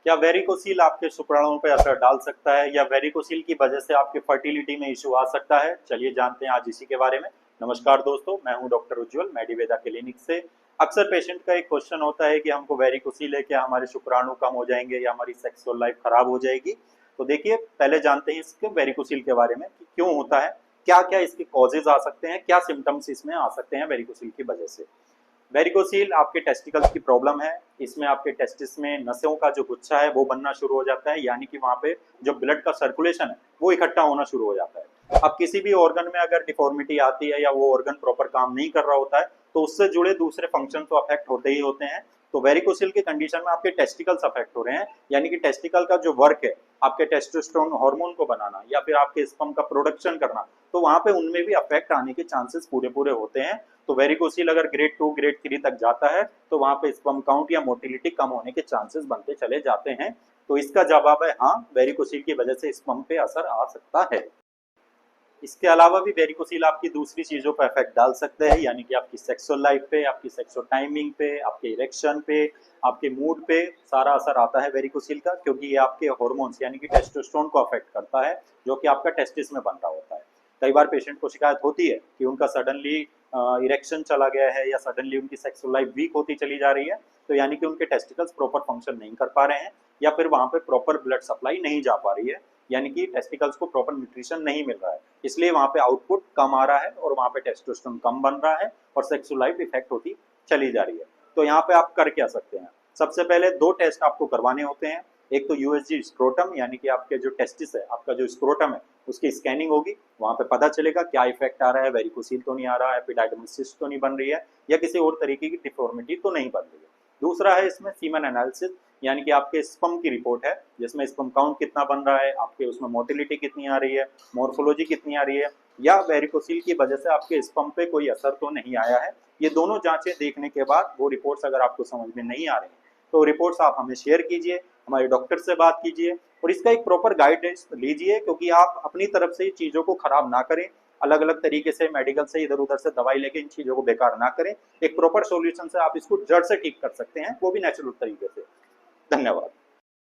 क्या वेरिकोसील आपके शुक्राणुओं पर असर डाल सकता है या वेरिकोसील की वजह से आपके फर्टिलिटी में इश्यू आ सकता है? चलिए जानते हैं आज इसी के बारे में। नमस्कार दोस्तों, मैं हूं डॉक्टर उज्जवल मेडिवेदा क्लिनिक से। अक्सर पेशेंट का एक क्वेश्चन होता है कि हमको वेरिकोसील है, क्या हमारे शुक्राणु कम हो जाएंगे या हमारी सेक्सुअल लाइफ खराब हो जाएगी? तो देखिए, पहले जानते हैं इसके वेरिकोसील के बारे में कि क्यों होता है, क्या क्या इसके कॉजेज आ सकते हैं, क्या सिम्टम्स इसमें आ सकते हैं वेरिकोसील की वजह से। वेरिकोसील आपके टेस्टिकल्स की प्रॉब्लम है। इसमें आपके टेस्टिस में नसों का जो गुच्छा है वो बनना शुरू हो जाता है, यानी कि वहाँ पे जो ब्लड का सर्कुलेशन है वो इकट्ठा होना शुरू हो जाता है। अब किसी भी ऑर्गन में अगर डिफॉर्मिटी आती है या वो ऑर्गन प्रॉपर काम नहीं कर रहा होता है तो उससे जुड़े दूसरे फंक्शन तो अफेक्ट होते ही होते हैं। तो वेरिकोसील की कंडीशन में आपके टेस्टिकल्स अफेक्ट हो रहे हैं, यानी कि टेस्टिकल का जो वर्क है आपके टेस्टोस्टेरोन हार्मोन को बनाना या फिर आपके स्पर्म का प्रोडक्शन करना, तो वहाँ पे उनमें भी अफेक्ट आने के चांसेस पूरे पूरे होते हैं। तो वेरिकोसील अगर ग्रेड 2 ग्रेड 3 तक जाता है तो वहाँ पे स्पर्म काउंट या मोटिलिटी कम होने के चांसेस बनते चले जाते हैं। तो इसका जवाब है हाँ, वेरिकोसील की वजह से स्पर्म पे असर आ सकता है। इसके अलावा भी वेरिकोसील आपकी दूसरी चीज़ों पर इफेक्ट डाल सकते हैं, यानी कि आपकी सेक्सुअल लाइफ पे, आपकी सेक्सुअल टाइमिंग पे, आपके इरेक्शन पे, आपके मूड पे सारा असर आता है वेरिकोसील का, क्योंकि ये आपके हार्मोन्स यानी कि टेस्टोस्टेरोन को अफेक्ट करता है जो कि आपका टेस्टिस में बन रहा होता है। कई बार पेशेंट को शिकायत होती है कि उनका सडनली इरेक्शन चला गया है या सडनली उनकी सेक्सुअल लाइफ वीक होती चली जा रही है, तो यानी कि उनके टेस्टिकल्स प्रॉपर फंक्शन नहीं कर पा रहे हैं या फिर वहाँ पे प्रॉपर ब्लड सप्लाई नहीं जा पा रही है, यानी कि टेस्टिकल्स को प्रॉपर न्यूट्रिशन नहीं मिल रहा है, इसलिए वहाँ पे आउटपुट कम आ रहा है और वहाँ पे टेस्टोस्टेरोन कम बन रहा है और सेक्सुअल लाइफ इफेक्ट होती चली जा रही है। तो यहाँ पे आप कर क्या सकते हैं? सबसे पहले दो टेस्ट आपको करवाने होते हैं। एक तो यूएसजी स्क्रोटम, यानी कि आपके जो टेस्टिस है, आपका जो स्क्रोटम है उसकी स्कैनिंग होगी, वहाँ पे पता चलेगा क्या इफेक्ट आ रहा है, वेरिकोसील तो नहीं आ रहा है, एपिडाइडमस सिस्ट तो नहीं बन रही है या किसी और तरीके की डिफॉर्मिटी तो नहीं बन रही है। दूसरा है इसमें सीमन एनालिसिस, यानी कि आपके स्पर्म की रिपोर्ट है जिसमें स्पर्म काउंट कितना बन रहा है, आपके उसमें मोटिलिटी कितनी आ रही है, मॉर्फोलॉजी कितनी आ रही है, या वेरिकोसील की वजह से आपके स्पर्म पे कोई असर तो नहीं आया है। ये दोनों जांचें देखने के बाद वो रिपोर्ट्स अगर आपको समझ में नहीं आ रही तो रिपोर्ट्स आप हमें शेयर कीजिए, हमारे डॉक्टर से बात कीजिए और इसका एक प्रॉपर गाइडेंस लीजिए, क्योंकि आप अपनी तरफ से चीज़ों को खराब ना करें, अलग अलग तरीके से मेडिकल से इधर उधर से दवाई लेके इन चीज़ों को बेकार ना करें। एक प्रॉपर सॉल्यूशन से आप इसको जड़ से ठीक कर सकते हैं, वो भी नेचुरल तरीके से। धन्यवाद।